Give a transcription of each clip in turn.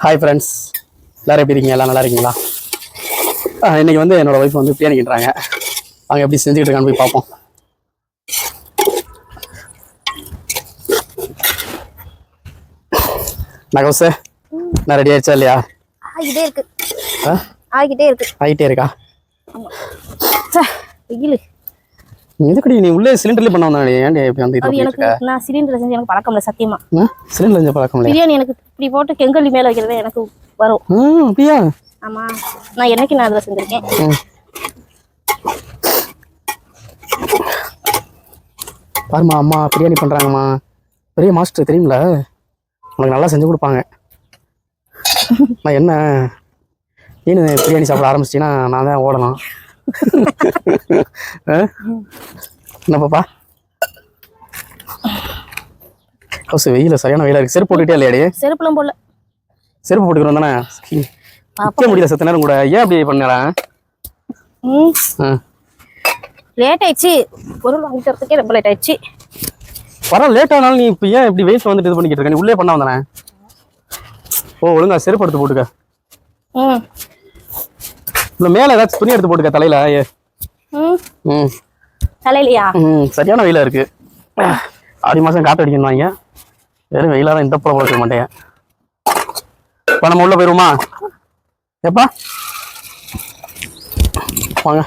Hi friends, எல்லோரும் எப்படி இருக்கீங்க? எல்லாம் நல்லா இருக்கீங்களா? இன்றைக்கி வந்து என்னோடய ஒய்ஃப் வந்து பிரியாணி கிட்டுறாங்க. அவங்க எப்படி செஞ்சுக்கிட்டு இருக்கான்னு போய் பார்ப்போம். நகோசு நான் ரெடி ஆயிடுச்சா இல்லையா? ஆகிட்டே இருக்கா? எதுக்கடி நீ உள்ளே சிலிண்டர்ல பண்ண வந்தானே? ஏன்டி அந்த இது எனக்கு நான் சிலிண்டர்ல செஞ்சு எனக்கு பழக்கம் இல்ல. சத்தியமா சிலிண்டர்ல செஞ்ச பழக்கம் இல்ல. பிரியாணி எனக்கு இப்படி போட்டு கெங்கல்லி மேல வைக்கிறது எனக்கு வரும். அப்படியா? ஆமா, நான் என்னைக்கு நான் அதுல செஞ்சிருக்கேன். பாருமா, அம்மா பிரியாணி பண்றாங்கம்மா. பெரிய மாஸ்டர் தெரியுங்களா? உனக்கு நல்லா செஞ்சு கொடுப்பாங்க. நான் என்ன நீனு பிரியாணி சாப்பிட ஆரம்பிச்சிட்டீங்கன்னா நான் தான் ஓடலாம். என்ன பாப்பா? ஹவுஸ் வெயில சரியான வெயிலா இருக்கு. செருப்பு போட்டுட்டே இல்லையாடி? செருப்புலாம் போடல. செருப்பு போட்டுக்கிறோம் தானே? நிற்க முடியல செத்த நேரம் கூட. ஏன் அப்படி பண்ணல? லேட் ஆயிடுச்சு. பொருள் வாங்கிட்டு வரதுக்கே ரொம்ப லேட் ஆயிடுச்சு. பரவாயில்ல, லேட் ஆனாலும் நீ இப்போ ஏன் இப்படி வெயிட் வந்துட்டு இது பண்ணிக்கிட்டு இருக்க? நீ உள்ளே பண்ண வந்தானே. ஒழுங்கா செருப்பு எடுத்து போட்டுக்க. இல்லை மேலே ஏதாச்சும் துணி எடுத்து போட்டுக்க தலையில. தலையிலையா? சரியான வெயிலா இருக்கு. ஆடி மாதம் காற்று அடிக்கணுவாங்க. வெறும் வெயிலாக தான் இந்த படம் போட மாட்டேன். இப்போ நம்ம உள்ள போயிருவோமா? எப்பா வாங்க.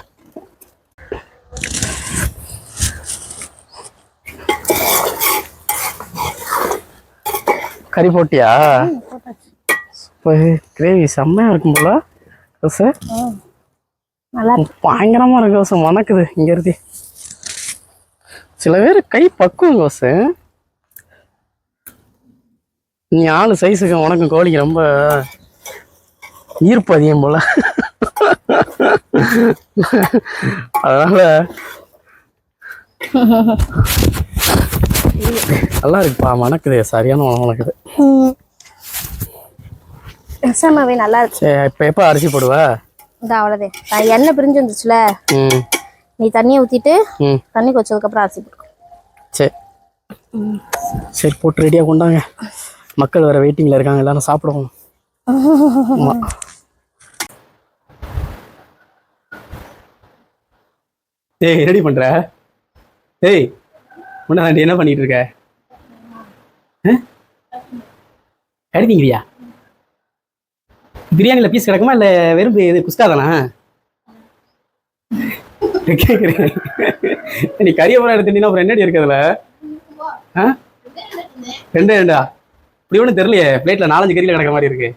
கறி போட்டியா? கிரேவி செம்மையா இருக்கும் போல. பயங்கரமா இருக்கு கோசம். மணக்குது இங்க இருந்து. சில பேர் கை பக்குவம் கோசு. நீ ஆளு சைஸுக்கு உனக்கும் கோழிக்கு ரொம்ப ஈர்ப்பு அதிகம் போல. அதனால நல்லா இருக்குப்பா. மணக்குது, சரியான உணவு மணக்குது. நல்லா இருக்கு. இப்ப எப்ப அரிசி போடுவ? அவ்வளவுதே. எண்ணெய் பிரிஞ்சு வந்துச்சுல, நீ தண்ணியை ஊத்திட்டு தண்ணி கொச்சதுக்கு அப்புறம் அரிசி போடு. சரி சரி, போட்டு ரெடியா கொண்டாங்க. மக்கள் வேற வெயிட்டிங்ல இருக்காங்க, எல்லாரும் சாப்பிடுவோம். ஏய், ரெடி பண்ற? ஏய், முன்னாடி என்ன பண்ணிட்டு இருக்க? எடுத்தீங்கயா? பிரியாணில பீஸ் கிடக்குமா இல்ல வெறும் இது குஸ்கா தானா? கேக்குறேன். நீ கறியப்பறம் எடுத்துட்டீங்கன்னா அப்புறம் என்னடி இருக்குதுல? ரெண்டா இப்படி ஒன்றும் தெரியலையே. பிளேட்ல 4-5 கறியில கிடக்க மாதிரி இருக்கு.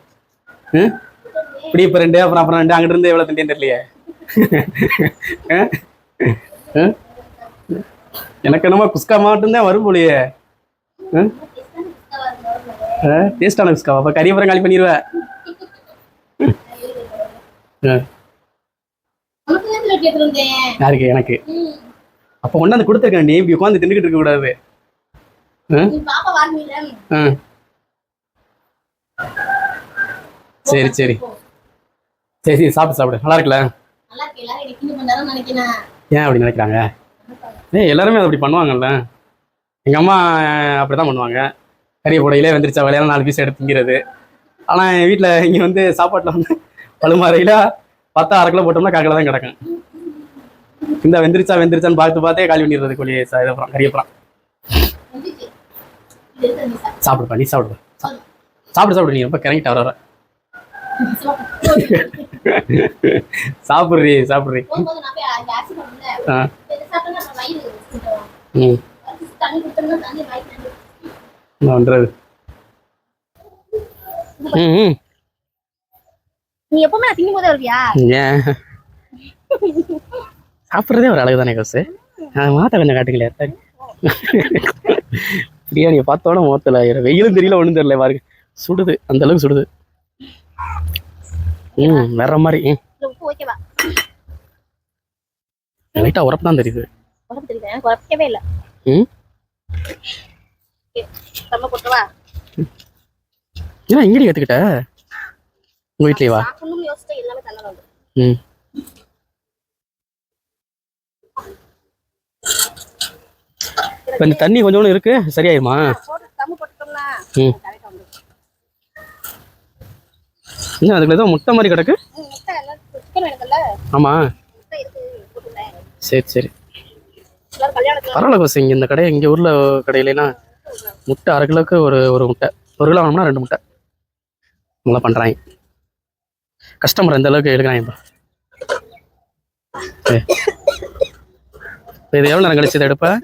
இப்படி இப்போ 2 அப்புறம் 2 அங்கிட்டு இருந்து எவ்வளவு திண்டின்னு தெரியலையே. எனக்கு என்னமோ குஸ்கா மட்டும்தான் வரும் போலியே. டேஸ்டான குஸ்கா. அப்ப கறியப்பறம் காலி பண்ணிடுவேன். யாருக்கு? எனக்கு. அப்ப கொண்டாந்து கொடுத்துருக்கேன். நீ இப்படி உட்காந்து தின்னுக்கிட்டு இருக்க கூடாது. சரி சரி சரி, சாப்பிடு சாப்பிடு. நல்லா இருக்குல்ல? ஏன் அப்படி நினைக்கிறாங்க? எல்லாருமே அப்படி பண்ணுவாங்கல்ல. எங்க அம்மா அப்படிதான் பண்ணுவாங்க. கறியை போடையிலே வெந்திரிச்சா வேலையால 4 பீஸ் எடுத்து திங்கிறது. ஆனா என் வீட்டுல இங்க வந்து சாப்பாட்டுல வந்து பழுமாறையில 10 1/2 கிலோ போட்டோம்னா 1/4 கிலோ தான் கிடக்கும். இந்த வெந்திரிச்சான்னு பார்த்தே காலி பண்ணிடுறது கோழி இதப்புறம் கறியப்புறம். சாப்பிடுப்பா, நீ சாப்பிடு. சாப்பிடு. நீ ரொம்ப கிறங்கிட்ட வர. சாப்பிட்றீ. பண்றது. நீ எப்பவுமே திங்கும் போதே வருவியா? ஏன் சாப்பிட்றதே ஒரு அழகு தானே கோசு. மாத்த கொஞ்சம் காட்டுங்களே. பிரியாணியை பார்த்தோட மோத்தல வெயிலும் தெரியல, ஒன்றும் தெரியல. பாருங்க, சுடுது, அந்த அளவுக்கு சுடுது. வேற மாதிரி. லைட்டா உரப்பு தான் தெரியுது. உரப்பிக்கவே இல்லை. ஏன்னா இங்கடி கத்துக்கிட்ட உங்க வீட்லயே வா. இப்ப இந்த தண்ணி கொஞ்சம் இருக்கு, சரியாயிருமா? இன்னும் அதுக்குள்ள ஏதோ முட்டை மாதிரி கிடக்கு. ஆமாம், சரி சரி, பரவாயில்ல கோஸ். இங்கே இந்த கடை, இங்கே ஊரில் கடையிலாம் முட்டை 1/2 கிலோவுக்கு ஒரு முட்டை, 1 கிலோ வாங்கினா 2 முட்டை நல்லா பண்ணுறாங்க. கஸ்டமர் எந்த அளவுக்கு எடுக்கிறாங்க இப்போ. இது எவ்வளோ நேரம் கழிச்சு இதை எடுப்பேன்?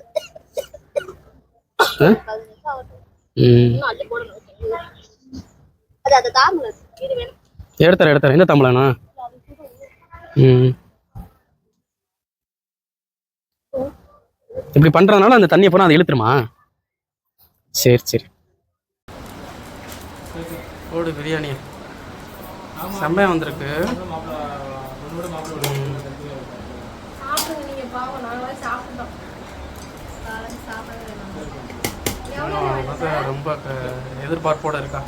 எடுத்துறேன். எந்த தாம்பளாண்ணா? இப்படி பண்றதுனால அந்த தண்ணியை போனால் அது இழுத்துருமா? சரி சரி. ஓடு பிரியாணி செம்மையாக வந்திருக்கு. ரொம்ப எதிர்பார்ப்போடு இருக்கா.